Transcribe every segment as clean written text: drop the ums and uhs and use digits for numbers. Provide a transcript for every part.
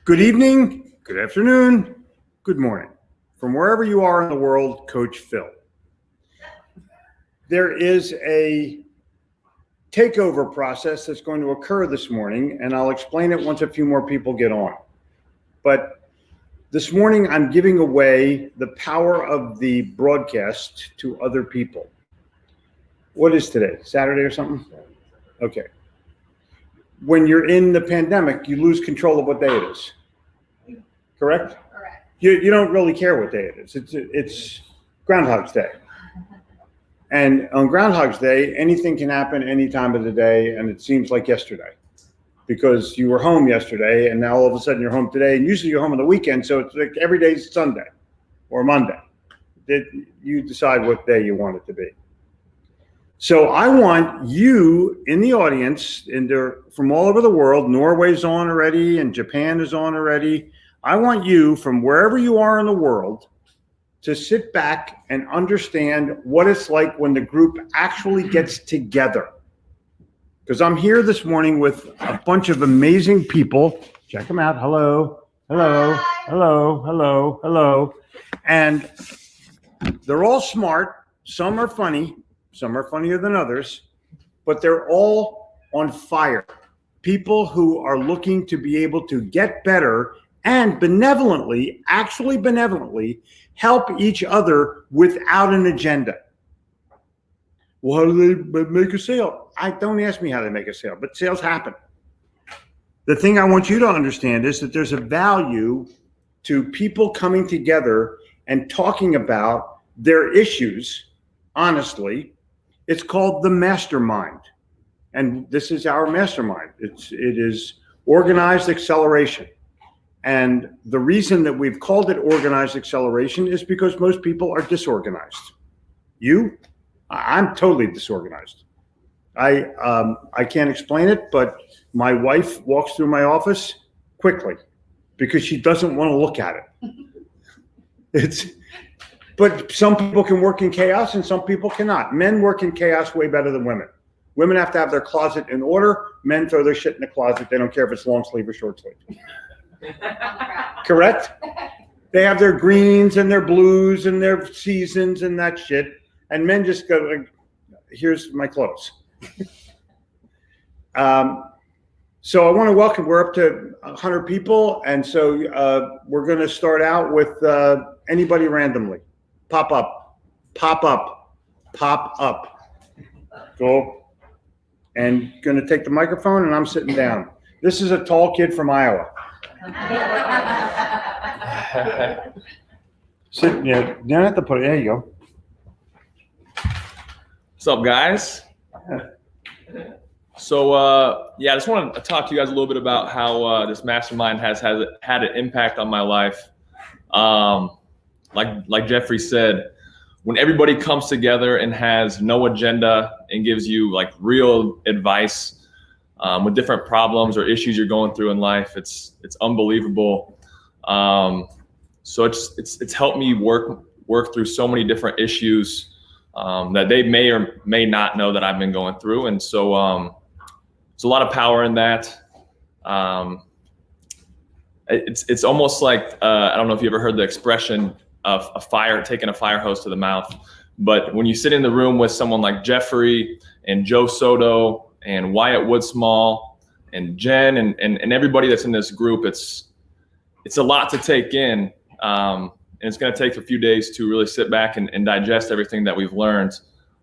Good evening, good afternoon, good morning. From wherever you are in the world, Coach Phil. There is a takeover process that's going to occur this morning, and I'll explain it once a few more people get on. But this morning, I'm giving away the power of the broadcast to other people. What is today? Saturday or something? Okay. When you're in the pandemic, you lose control of what day it is. Correct? Correct. You don't really care what day it is. It's Groundhog's Day. And on Groundhog's Day, anything can happen any time of the day, and it seems like yesterday. Because you were home yesterday, and now all of a sudden you're home today, and usually you're home on the weekend, so it's like every day's Sunday or Monday. You decide what day you want it to be. So I want you in the audience, from all over the world. Norway's on already, and Japan is on already. I want you, from wherever you are in the world, to sit back and understand what it's like when the group actually gets together. Because I'm here this morning with a bunch of amazing people. Check them out. Hello, hello, hello, hello, hello. And they're all smart. Some are funny. Some are funnier than others, but they're all on fire. People who are looking to be able to get better and benevolently, actually benevolently, help each other without an agenda. Well, how do they make a sale? Don't ask me how they make a sale, but sales happen. The thing I want you to understand is that there's a value to people coming together and talking about their issues honestly. It's called the Mastermind. And this is our mastermind. It is organized acceleration. And the reason that we've called it organized acceleration is because most people are disorganized. I'm totally disorganized. I can't explain it, but my wife walks through my office quickly because she doesn't want to look at it. But some people can work in chaos and some people cannot. Men work in chaos way better than women. Women have to have their closet in order. Men throw their shit in the closet. They don't care if it's long sleeve or short sleeve. Correct? They have their greens and their blues and their seasons and that shit. And men just go like, here's my clothes. So I want to welcome, we're up to 100 people. And so we're going to start out with anybody randomly. Pop up, pop up, pop up. Go. And going to take the microphone, and I'm sitting down. This is a tall kid from Iowa. Sit, yeah, you don't have to put it, there you go. What's up, guys? So, I just want to talk to you guys a little bit about how this mastermind has had an impact on my life. Like Jeffrey said, when everybody comes together and has no agenda and gives you like real advice with different problems or issues you're going through in life, it's unbelievable. So it's helped me work through so many different issues that they may or may not know that I've been going through, and so there's a lot of power in that. It's almost like I don't know if you ever heard the expression of taking a fire hose to the mouth. But when you sit in the room with someone like Jeffrey and Joe Soto and Wyatt Woodsmall and Jen and everybody that's in this group, it's a lot to take in. And it's going to take a few days to really sit back and digest everything that we've learned.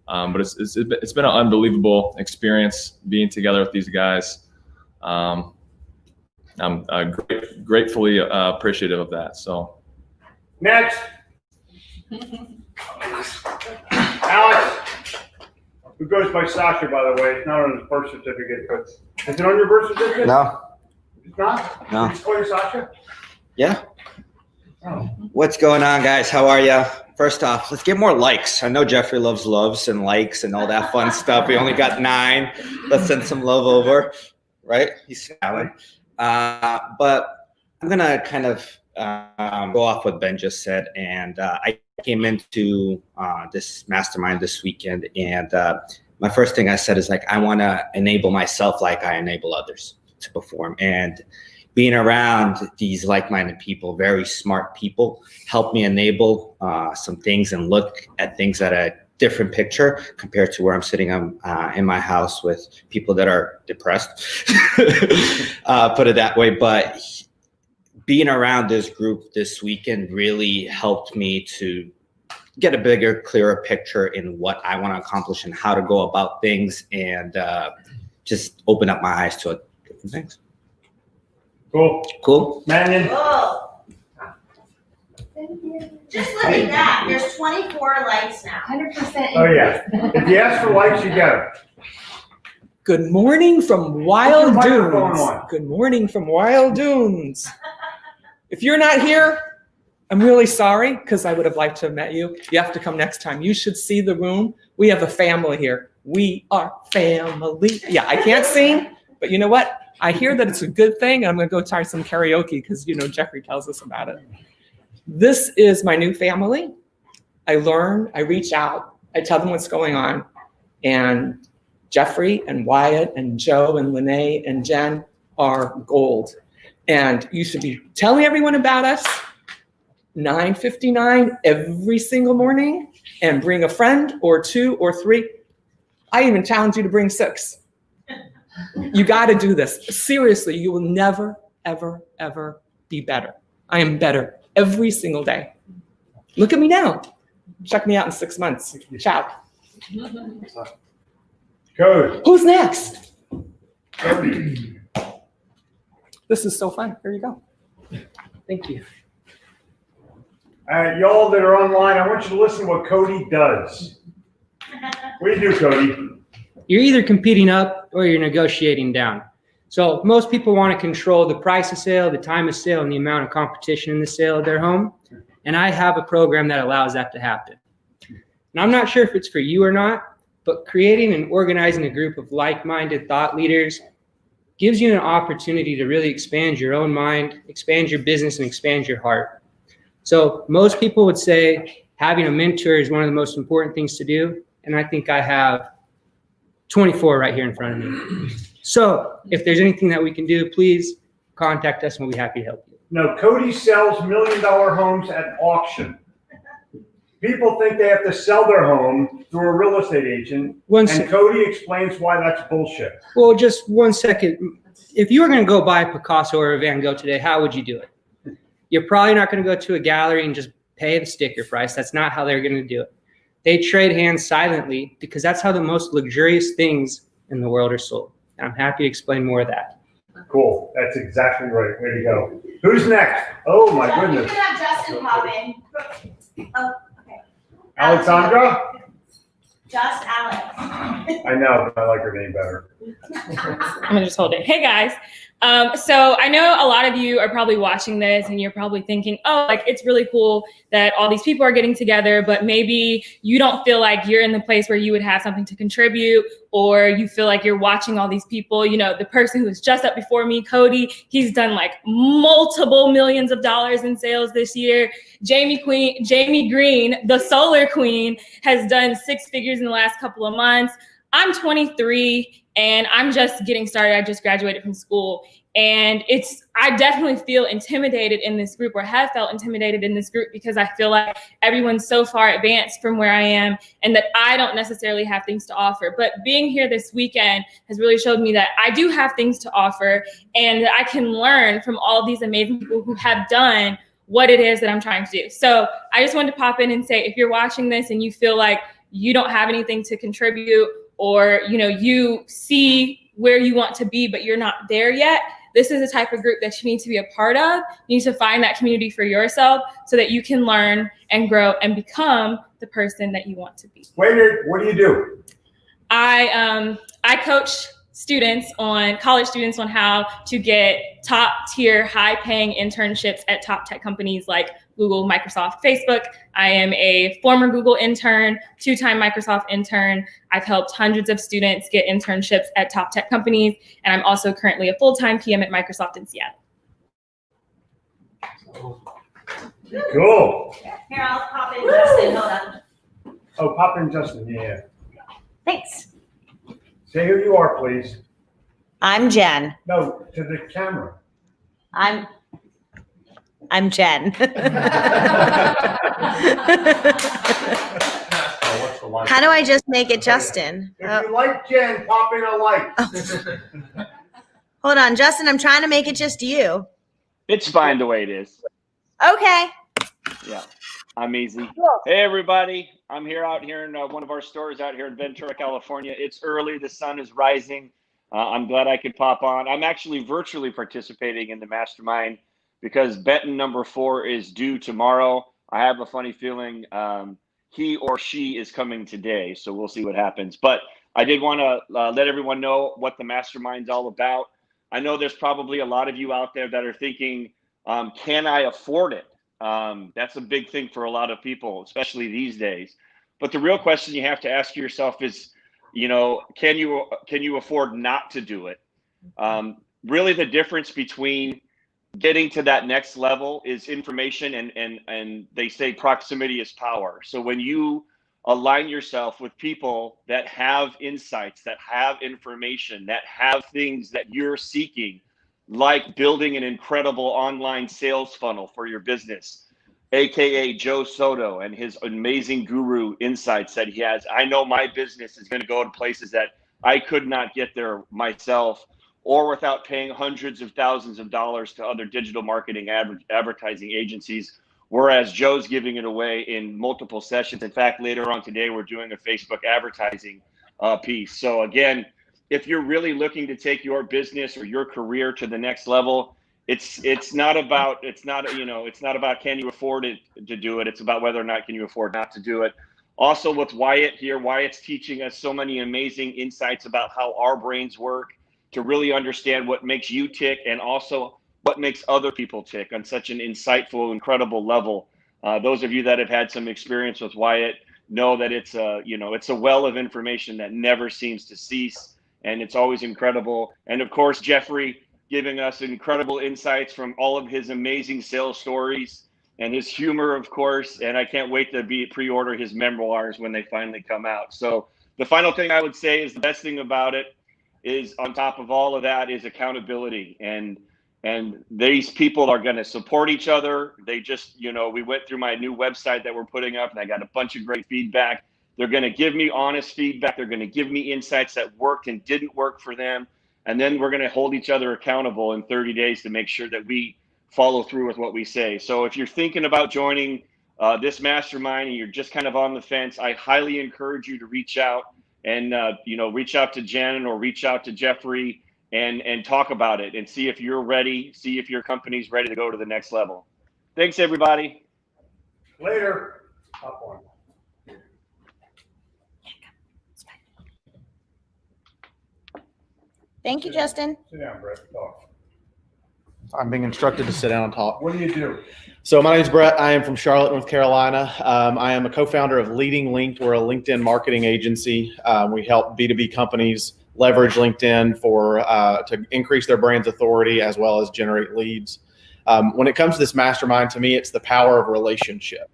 But it's been an unbelievable experience being together with these guys. I'm gratefully appreciative of that. So. Next. Alex, who goes by Sasha, by the way. It's not on his birth certificate, but is it on your birth certificate? No. It's not? No. You call you Sasha? Yeah. Oh. What's going on, guys? How are you? First off, let's get more likes. I know Jeffrey loves loves and likes and all that fun stuff. We only got 9. Let's send some love over, right? He's smiling. But I'm going to kind of go off what Ben just said. And I came into this mastermind this weekend. And my first thing I said is like, I want to enable myself like I enable others to perform. And being around these like-minded people, very smart people, helped me enable some things and look at things at a different picture compared to where I'm sitting in my house with people that are depressed, put it that way. But being around this group this weekend really helped me to get a bigger, clearer picture in what I want to accomplish and how to go about things, and just open up my eyes to different things. Cool. Marion? Whoa. Just look at that. There's 24 likes now. 100%. Oh, yeah. If you ask for likes, you get them. Good morning from Wild Put your microphone Dunes. on. Good morning from Wild Dunes. If you're not here, I'm really sorry, because I would have liked to have met you. You have to come next time. You should see the room. We have a family here. We are family. Yeah, I can't sing, but you know what? I hear that it's a good thing, and I'm going to go try some karaoke because, Jeffrey tells us about it. This is my new family. I learn, I reach out, I tell them what's going on, and Jeffrey and Wyatt and Joe and Lene and Jen are gold. And you should be telling everyone about us 9:59 every single morning, and bring a friend or 2 or 3. I even challenge you to bring 6. You got to do this. Seriously, you will never, ever, ever be better. I am better every single day. Look at me now. Check me out in 6 months. Ciao. Cody. Who's next? Cody. This is so fun. Here you go. Thank you. Y'all that are online, I want you to listen to what Cody does. What do you do, Cody? You're either competing up or you're negotiating down. So most people want to control the price of sale, the time of sale, and the amount of competition in the sale of their home. And I have a program that allows that to happen. And I'm not sure if it's for you or not, but creating and organizing a group of like-minded thought leaders gives you an opportunity to really expand your own mind, expand your business, and expand your heart. So most people would say having a mentor is one of the most important things to do. And I think I have 24 right here in front of me. So if there's anything that we can do, please contact us and we'll be happy to help you. No, Cody sells $1 million homes at auction. People think they have to sell their home through a real estate agent, and Cody explains why that's bullshit. Well, just 1 second. If you were going to go buy a Picasso or a Van Gogh today, how would you do it? You're probably not going to go to a gallery and just pay the sticker price. That's not how they're going to do it. They trade hands silently because that's how the most luxurious things in the world are sold. And I'm happy to explain more of that. Cool. That's exactly right. Way to go. Who's next? Oh, my goodness. You can have Justin pop in. Oh, okay. Alexandra? Just Alex. I know, but I like her name better. I'm gonna just hold it. Hey guys. So I know a lot of you are probably watching this and you're probably thinking, oh, like it's really cool that all these people are getting together, but maybe you don't feel like you're in the place where you would have something to contribute, or you feel like you're watching all these people. The person who was just up before me, Cody, he's done like multiple millions of dollars in sales this year. Jamie Green, the solar queen, has done 6 figures in the last couple of months. I'm 23 and I'm just getting started. I just graduated from school, and I definitely feel intimidated in this group, or have felt intimidated in this group, because I feel like everyone's so far advanced from where I am and that I don't necessarily have things to offer. But being here this weekend has really showed me that I do have things to offer, and that I can learn from all these amazing people who have done what it is that I'm trying to do. So I just wanted to pop in and say, if you're watching this and you feel like you don't have anything to contribute, or you see where you want to be but you're not there yet, this is the type of group that you need to be a part of. You need to find that community for yourself so that you can learn and grow and become the person that you want to be. Wait a minute, what do you do? I coach college students on how to get top tier, high paying internships at top tech companies like Google, Microsoft, Facebook. I am a former Google intern, 2-time Microsoft intern. I've helped hundreds of students get internships at top tech companies. And I'm also currently a full-time PM at Microsoft in Seattle. Cool. Here, I'll pop in Justin. Hold on. Oh, pop in Justin, yeah. Thanks. Say who you are, please. I'm Jen. No, to the camera. I'm Jen. How do I just make it Justin? If you like Jen, pop in a like. Hold on, Justin, I'm trying to make it just you. It's fine the way it is. Okay. Yeah, I'm easy. Hey, everybody. I'm out here in one of our stores out here in Ventura, California. It's early. The sun is rising. I'm glad I could pop on. I'm actually virtually participating in the mastermind because Benton number 4 is due tomorrow. I have a funny feeling he or she is coming today, so we'll see what happens. But I did want to let everyone know what the mastermind's all about. I know there's probably a lot of you out there that are thinking, can I afford it? That's a big thing for a lot of people, especially these days. But the real question you have to ask yourself is, can you afford not to do it? Really, the difference between getting to that next level is information, and they say proximity is power. So when you align yourself with people that have insights, that have information, that have things that you're seeking, like building an incredible online sales funnel for your business, AKA Joe Soto and his amazing guru insights that he has. I know my business is going to go to places that I could not get there myself, or without paying hundreds of thousands of dollars to other digital marketing advertising agencies, whereas Joe's giving it away in multiple sessions. In fact, later on today, we're doing a Facebook advertising piece. So again, if you're really looking to take your business or your career to the next level, it's not about can you afford it to do it. It's about whether or not can you afford not to do it. Also with Wyatt here, Wyatt's teaching us so many amazing insights about how our brains work to really understand what makes you tick and also what makes other people tick on such an insightful, incredible level. Those of you that have had some experience with Wyatt know that it's a well of information that never seems to cease, and it's always incredible. And of course, Jeffrey giving us incredible insights from all of his amazing sales stories and his humor, of course. And I can't wait to pre-order his memoirs when they finally come out. So the final thing I would say is the best thing about it is, on top of all of that, is accountability. And these people are going to support each other. They just, we went through my new website that we're putting up, and I got a bunch of great feedback. They're going to give me honest feedback. They're going to give me insights that worked and didn't work for them. And then we're going to hold each other accountable in 30 days to make sure that we follow through with what we say. So if you're thinking about joining this mastermind and you're just kind of on the fence, I highly encourage you to reach out and, reach out to Jen or reach out to Jeffrey and talk about it and see if you're ready, see if your company's ready to go to the next level. Thanks, everybody. Later. Hop on. Thank you, Justin. Sit down, Brett. Talk. I'm being instructed to sit down and talk. What do you do? So my name is Brett. I am from Charlotte, North Carolina. I am a co-founder of Leading Linked. We're a LinkedIn marketing agency. We help B2B companies leverage LinkedIn to increase their brand's authority as well as generate leads. When it comes to this mastermind, to me, it's the power of relationship.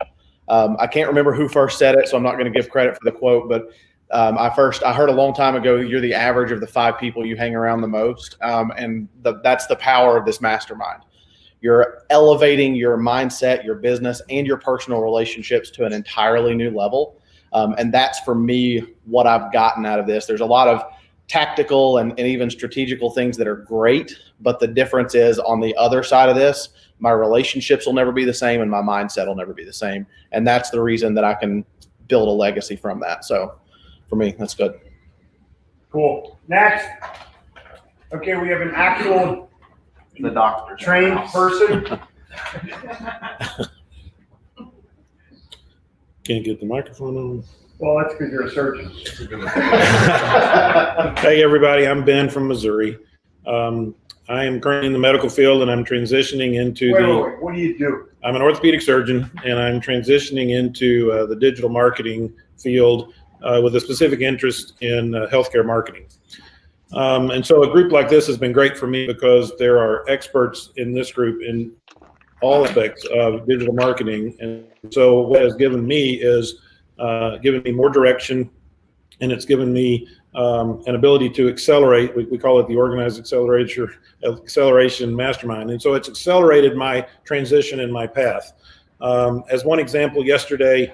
I can't remember who first said it, so I'm not going to give credit for the quote, but I heard a long time ago, you're the average of the 5 people you hang around the most. And that's the power of this mastermind. You're elevating your mindset, your business, and your personal relationships to an entirely new level. And that's, for me, what I've gotten out of this. There's a lot of tactical and even strategical things that are great, but the difference is, on the other side of this, my relationships will never be the same and my mindset will never be the same. And that's the reason that I can build a legacy from that. So for me, that's good. Cool. Next. Okay, we have an actual The doctor trained person. Can't get the microphone on. Well, that's because you're a surgeon. Hey, everybody. I'm Ben from Missouri. I am currently in the medical field, and I'm transitioning into Wait. What do you do? I'm an orthopedic surgeon, and I'm transitioning into the digital marketing field with a specific interest in healthcare marketing. And so a group like this has been great for me because there are experts in this group in all aspects of digital marketing. And so what has given me is given me more direction, and it's given me an ability to accelerate. We call it the Organized Acceleration Mastermind. And so it's accelerated my transition in my path. As one example, yesterday,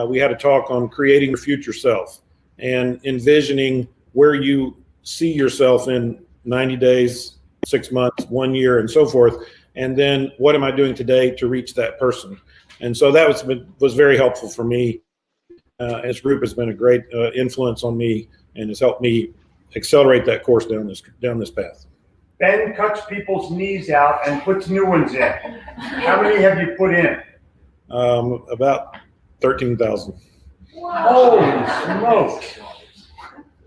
we had a talk on creating your future self and envisioning where you see yourself in 90 days, 6 months, 1 year, and so forth. And then what am I doing today to reach that person? And so that was very helpful for me. This group has been a great influence on me and has helped me accelerate that course down this path. Ben cuts people's knees out and puts new ones in. How many have you put in? About 13,000. Holy smokes.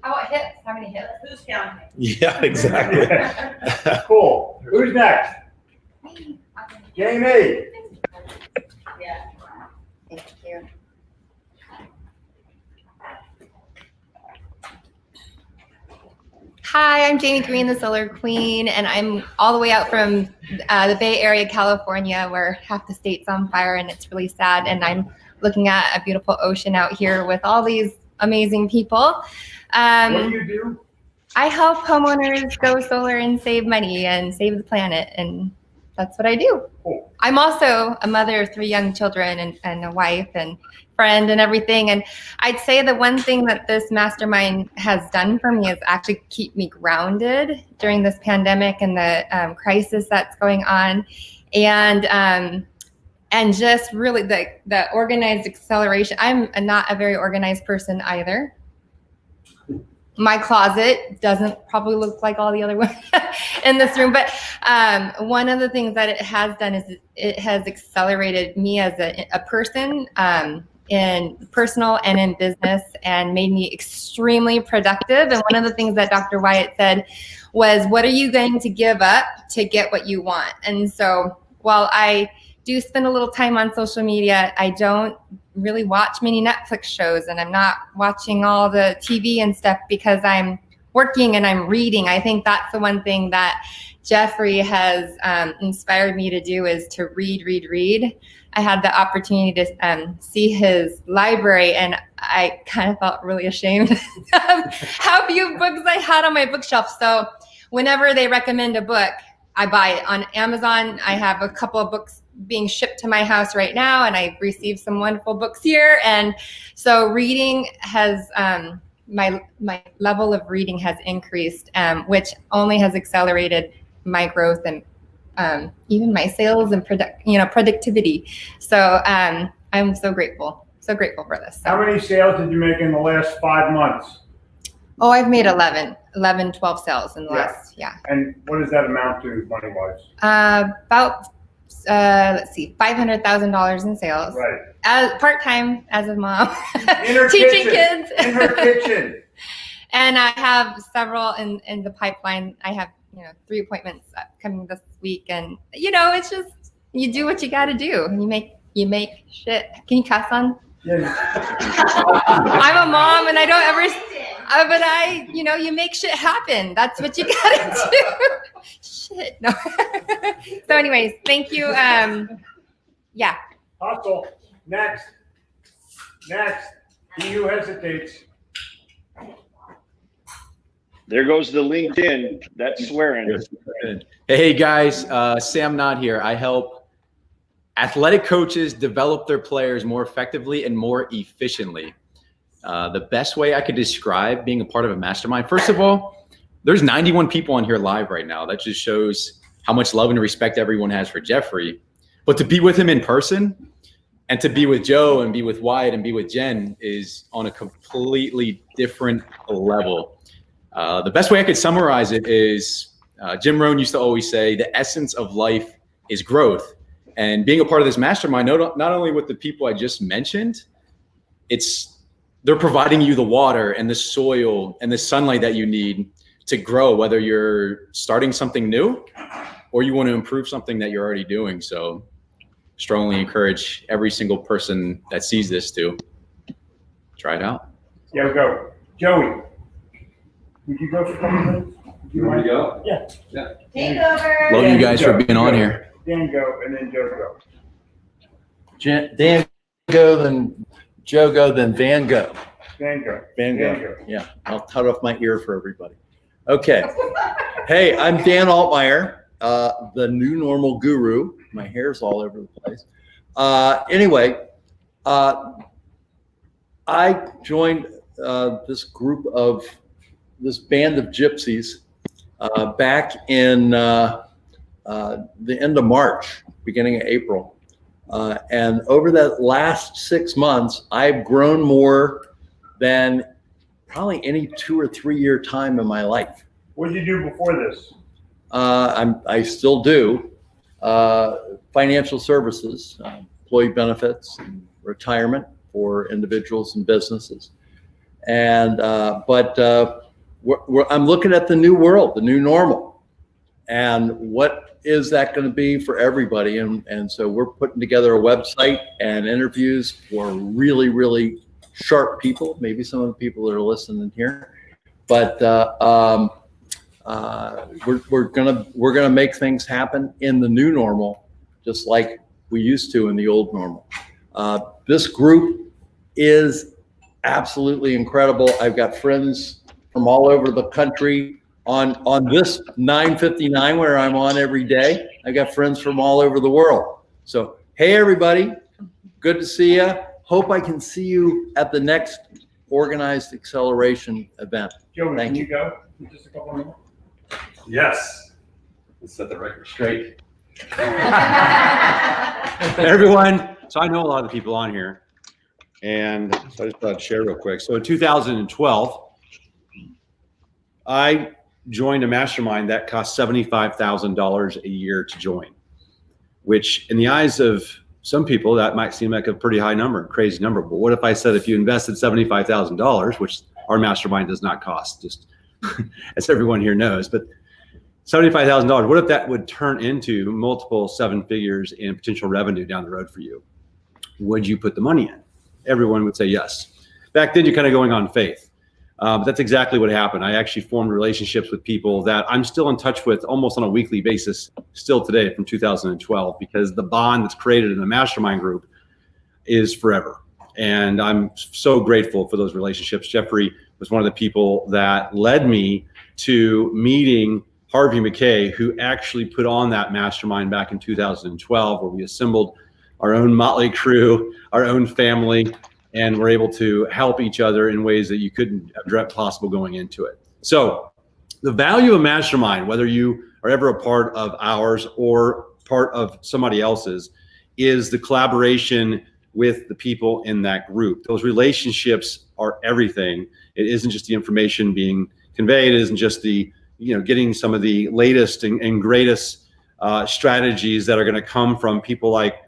How about hips? How many hips? Who's counting? Yeah, exactly. Cool. Who's next? Jamie. Yeah. Thank you. Hi, I'm Jamie Green, the Solar Queen, and I'm all the way out from the Bay Area, California, where half the state's on fire and it's really sad. And I'm looking at a beautiful ocean out here with all these amazing people. What do you do? I help homeowners go solar and save money and save the planet, and that's what I do. Cool. I'm also a mother of 3 young children and a wife and friend and everything. And I'd say the one thing that this mastermind has done for me is actually keep me grounded during this pandemic and the crisis that's going on. And just really the organized acceleration. I'm not a very organized person either. My closet doesn't probably look like all the other ones in this room, but one of the things that it has done is it has accelerated me as a person in personal and in business, and made me extremely productive. And one of the things that Dr. Wyatt said was, what are you going to give up to get what you want? And so while I do spend a little time on social media, I don't really watch many Netflix shows, and I'm not watching all the TV and stuff because I'm working and I'm reading. I think that's the one thing that Jeffrey has inspired me to do, is to read. I had the opportunity to see his library, and I kind of felt really ashamed of how few books I had on my bookshelf. So whenever they recommend a book, I buy it. On Amazon, I have a couple of books being shipped to my house right now, and I've received some wonderful books here. And so reading has, my level of reading has increased, which only has accelerated my growth and even my sales and productivity. So I'm so grateful for this. How many sales did you make in the last 5 months? Oh, I've made 12 sales in the last, yeah. And what does that amount to money-wise? About, let's see, $500,000 in sales. Right. As part-time as a mom, In her teaching kitchen. kids. In her kitchen. And I have several in the pipeline. I have 3 appointments coming this week, and it's just, you do what you got to do. You make shit. Can you cuss on? Yeah. I'm a mom, and I don't ever. But you make shit happen. That's what you gotta do. Shit. No. So, anyways, thank you. Yeah. Hustle. Next. He who hesitates. There goes the LinkedIn. That's swearing. Hey guys, Sam Knott here. I help athletic coaches develop their players more effectively and more efficiently. The best way I could describe being a part of a mastermind, first of all, there's 91 people on here live right now. That just shows how much love and respect everyone has for Jeffrey. But to be with him in person and to be with Joe and be with Wyatt and be with Jen is on a completely different level. The best way I could summarize it is Jim Rohn used to always say the essence of life is growth. And being a part of this mastermind, not only with the people I just mentioned, they're providing you the water and the soil and the sunlight that you need to grow, whether you're starting something new or you want to improve something that you're already doing. So strongly encourage every single person that sees this to try it out. Yeah, we'll go. Joey, would you go for a couple minutes? You want to go? Yeah. Take over. Love you guys for being on here. Dan go, and then Joe go. Dan go, then Joe go, then Van go. Banjo. Banjo. Yeah, I'll cut off my ear for everybody. Okay. Hey, I'm Dan Altmeyer, the new normal guru. My hair's all over the place. Anyway, I joined this band of gypsies back in the end of March, beginning of April. And over that last 6 months, I've grown more than probably any 2 or 3 year time in my life. What did you do before this? I still do financial services, employee benefits, and retirement for individuals and businesses. And but I'm looking at the new world, the new normal, and what is that going to be for everybody? And so we're putting together a website and interviews for really, really sharp people, maybe some of the people that are listening here, but we're gonna make things happen in the new normal, just like we used to in the old normal. This group is absolutely incredible. I've got friends from all over the country on this 959 where I'm on every day. I got friends from all over the world. So, hey everybody, good to see you. Hope I can see you at the next Organized Acceleration event. Joey, Thank can you. you go for just a couple of minutes? Yes. Let's set the record straight. Everyone, so I know a lot of the people on here, and so I just thought I'd share real quick. So in 2012, I joined a mastermind that cost $75,000 a year to join, which in the eyes of some people, that might seem like a pretty high number, crazy number. But what if I said if you invested $75,000, which our mastermind does not cost, just as everyone here knows, but $75,000, what if that would turn into multiple 7 figures in potential revenue down the road for you? Would you put the money in? Everyone would say yes. Back then, you're kind of going on faith. But that's exactly what happened. I actually formed relationships with people that I'm still in touch with almost on a weekly basis still today from 2012, because the bond that's created in the mastermind group is forever. And I'm so grateful for those relationships. Jeffrey was one of the people that led me to meeting Harvey McKay, who actually put on that mastermind back in 2012, where we assembled our own motley crew, our own family, and we're able to help each other in ways that you couldn't have dreamt possible going into it. So the value of mastermind, whether you are ever a part of ours or part of somebody else's, is the collaboration with the people in that group. Those relationships are everything. It isn't just the information being conveyed. It isn't just the, getting some of the latest and greatest strategies that are going to come from people like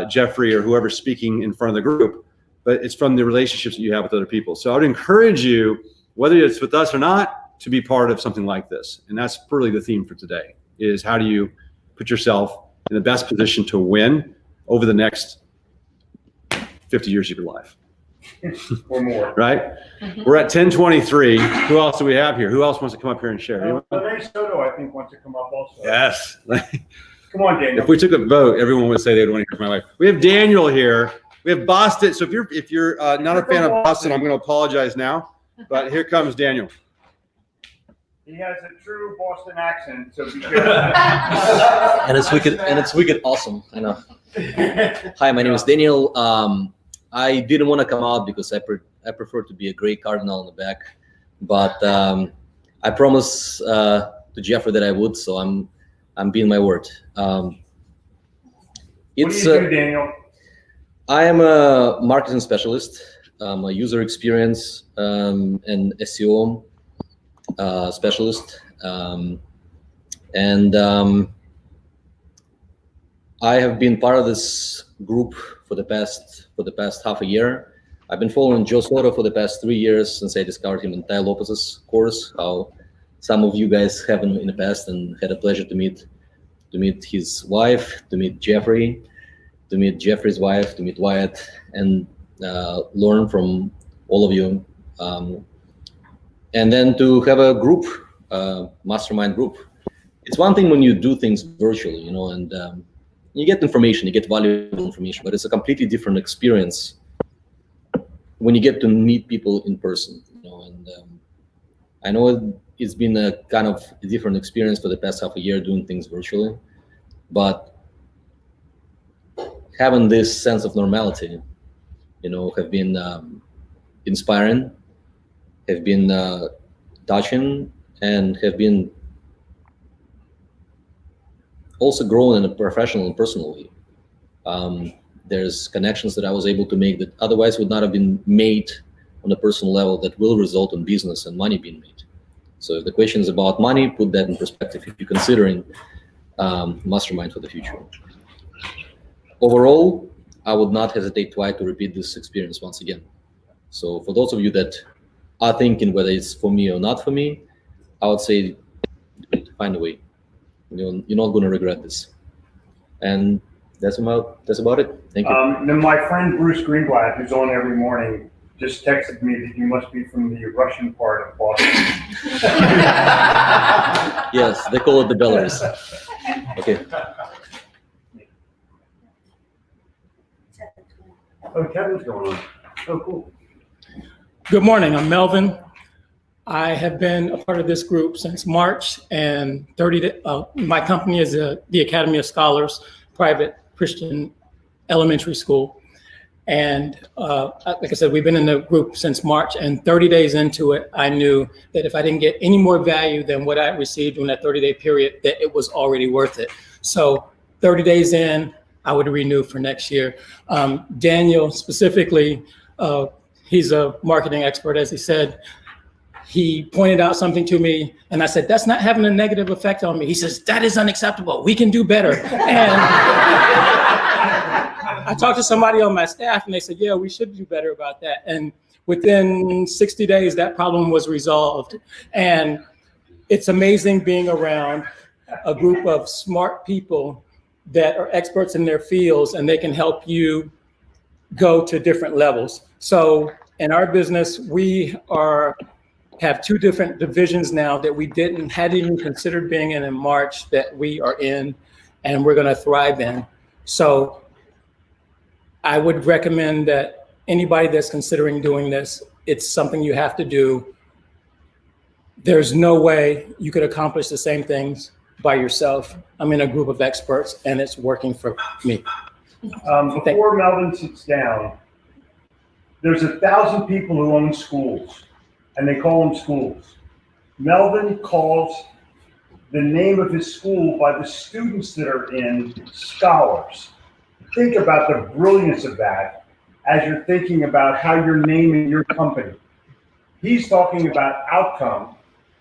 Jeffrey or whoever's speaking in front of the group, but it's from the relationships that you have with other people. So I would encourage you, whether it's with us or not, to be part of something like this. And that's really the theme for today, is how do you put yourself in the best position to win over the next 50 years of your life. Or more. Right? We're at 10:23. Who else do we have here? Who else wants to come up here and share? Renee Soto, I think, wants to come up also. Yes. Come on, Daniel. If we took a vote, everyone would say they'd want to hear from my wife. We have Daniel here. We have Boston. So if you're not a fan of Boston, I'm going to apologize now. But here comes Daniel. He has a true Boston accent, so be careful. And it's wicked awesome. I know. Hi, my name is Daniel. I didn't want to come out because I prefer to be a gray cardinal in the back, but I promised to Jeffrey that I would, so I'm being my word. What do you do, Daniel? I am a marketing specialist, a user experience and SEO specialist, and I have been part of this group for the past half a year. I've been following Joe Soto for the past 3 years since I discovered him in Ty Lopez's course. How some of you guys have in the past, and had a pleasure to meet his wife, to meet Jeffrey, to meet Jeffrey's wife, to meet Wyatt, and learn from all of you. And then to have a group, mastermind group. It's one thing when you do things virtually, and you get information, you get valuable information, but it's a completely different experience when you get to meet people in person, and I know it's been a kind of a different experience for the past half a year doing things virtually, but having this sense of normality, have been inspiring, have been touching, and have been also growing in a professional and personal way. There's connections that I was able to make that otherwise would not have been made on a personal level that will result in business and money being made. So if the question is about money, put that in perspective if you're considering Mastermind for the future. Overall, I would not hesitate twice to repeat this experience once again. So for those of you that are thinking whether it's for me or not for me, I would say find a way. You're not going to regret this. And that's about it. Thank you. Then my friend Bruce Greenblatt, who's on every morning, just texted me that you must be from the Russian part of Boston. Yes, they call it the Belarus. Okay. Oh, Kevin's going on. Oh, cool. Good morning, I'm Melvin. I have been a part of this group since March, and my company is the Academy of Scholars, private Christian elementary school. And like I said, we've been in the group since March, and 30 days into it, I knew that if I didn't get any more value than what I received in that 30-day period, that it was already worth it. So 30 days in, I would renew for next year. Daniel specifically, he's a marketing expert, as he said. He pointed out something to me, and I said, that's not having a negative effect on me. He says, that is unacceptable. We can do better. And I talked to somebody on my staff, and they said, yeah, we should do better about that. And within 60 days, that problem was resolved. And it's amazing being around a group of smart people that are experts in their fields, and they can help you go to different levels. So in our business, we have two different divisions now that we hadn't even considered being in March that we are in, and we're going to thrive in. So I would recommend that anybody that's considering doing this, it's something you have to do. There's no way you could accomplish the same things by yourself. I'm in a group of experts, and it's working for me. Before Melvin sits down, there's 1,000 people who own schools, and they call them schools. Melvin calls the name of his school by the students that are in scholars. Think about the brilliance of that as you're thinking about how you're naming your company. He's talking about outcome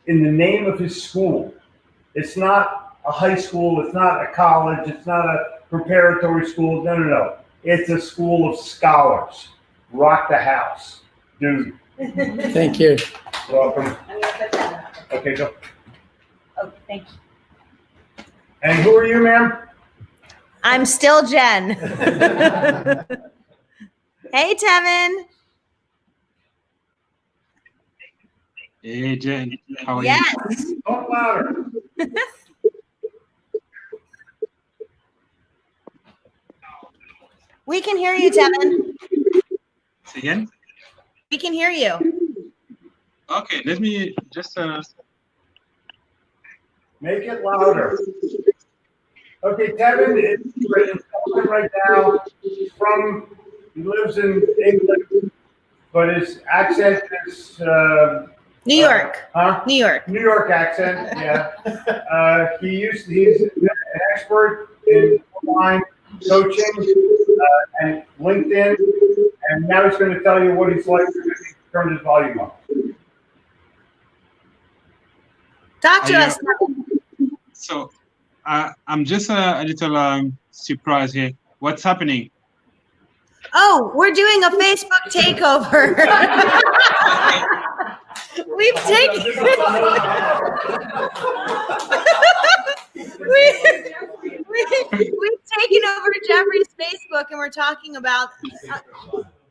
in the name of his school. It's not a high school, it's not a college, it's not a preparatory school, no. It's a school of scholars. Rock the house, dude. Thank you. Welcome. I'm gonna put that up. Okay, go. Oh, thank you. And who are you, ma'am? I'm still Jen. Hey, Tevin. Hey, Jen. How are Yes. you? Talk louder. We can hear you, Tevin. Say again? We can hear you. Okay, let me just Make it louder. Okay, Kevin is right now. He lives in England, but his accent is New York. New York. New York accent. Yeah. He's an expert in online coaching and LinkedIn, and now he's going to tell you what he's like when he turned his volume up. Talk to us. So I'm just a little surprised here. What's happening? Oh, we're doing a Facebook takeover. We've taken we've taken over Jeffrey's Facebook, and we're talking about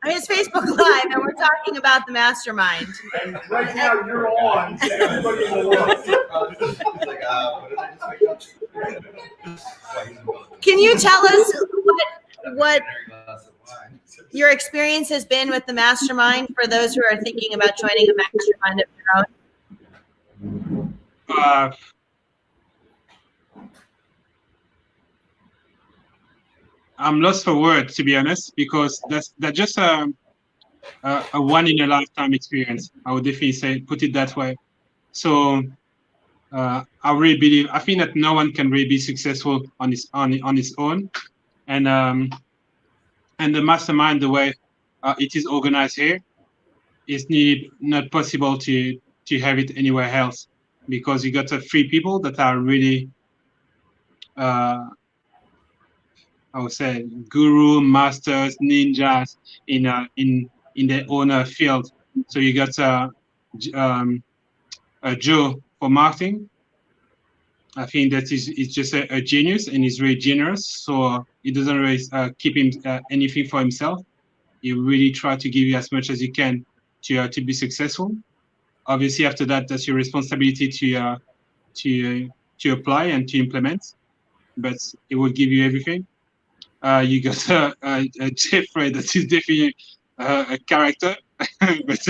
his Facebook Live, and we're talking about the Mastermind. And right now you're on. Everybody in the world. Can you tell us what your experience has been with the Mastermind for those who are thinking about joining a Mastermind of their own? I'm lost for words, to be honest, because that's just a one in a lifetime experience. I would definitely say, put it that way. So I really believe, I think that no one can really be successful on his own, and the Mastermind, the way it is organized here, is not possible to have it anywhere else, because you got 3 people that are really I would say guru, masters, ninjas in their own field. So you got Joe for marketing. I think that is just a genius, and he's very generous. So he doesn't really keep anything for himself. He really try to give you as much as he can to be successful. Obviously, after that, that's your responsibility to apply and to implement. But it will give you everything. You got a Jeffrey that is definitely a character, but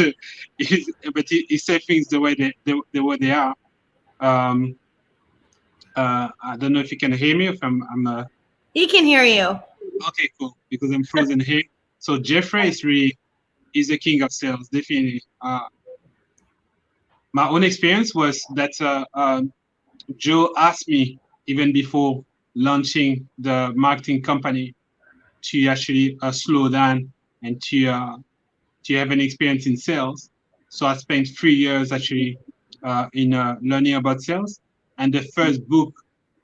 he says things the way they are. I don't know if you can hear me. If I'm He can hear you. Okay, cool. Because I'm frozen here. So Jeffrey is the king of sales, definitely. My own experience was that Joe asked me even before launching the marketing company to actually slow down and to have an experience in sales. So I spent 3 years actually in learning about sales. And the first book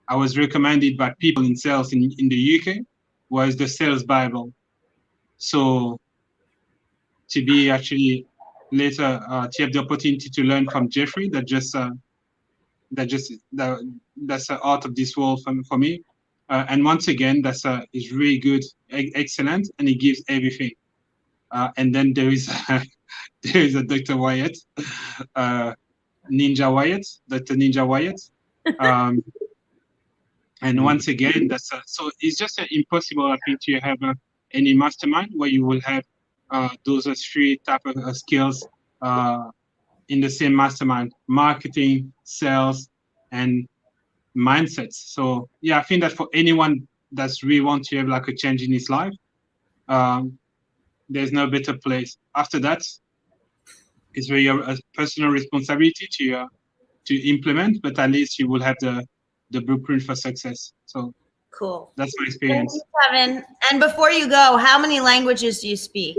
I was recommended by people in sales in the UK was the Sales Bible. So to be actually later to have the opportunity to learn from Jeffrey, that's out of this world for me. And once again, is really good, excellent, and he gives everything. And then there is a Dr. Wyatt, Ninja Wyatt, Dr. Ninja Wyatt. And once again, so it's just impossible, I think, to have any mastermind where you will have those 3 type of skills in the same mastermind: marketing, sales, and mindsets. So yeah, I think that for anyone that's really want to have like a change in his life, there's no better place. After that, it's really a personal responsibility to implement, but at least you will have the blueprint for success. So cool. That's my experience. Thank you, Kevin. And before you go, how many languages do you speak?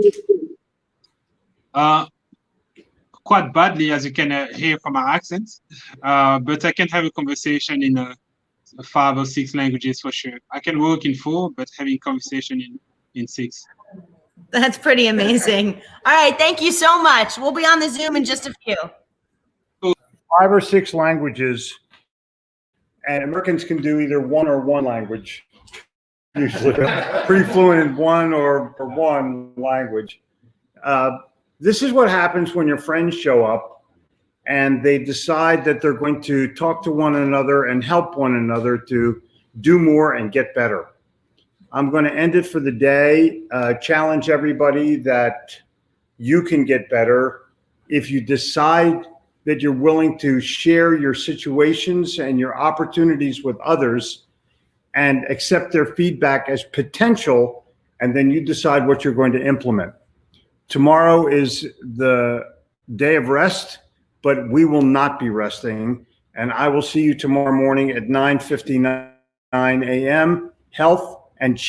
Quite badly, as you can hear from my accent, but I can have a conversation in 5 or 6 languages for sure. I can work in 4, but having conversation in 6. That's pretty amazing. All right, thank you so much. We'll be on the Zoom in just a few. 5 or 6 languages, and Americans can do either one language, usually pretty fluent in one language. This is what happens when your friends show up and they decide that they're going to talk to one another and help one another to do more and get better. I'm going to end it for the day. Challenge everybody that you can get better if you decide that you're willing to share your situations and your opportunities with others and accept their feedback as potential, and then you decide what you're going to implement. Tomorrow is the day of rest, but we will not be resting. And I will see you tomorrow morning at 9:59 a.m. Health and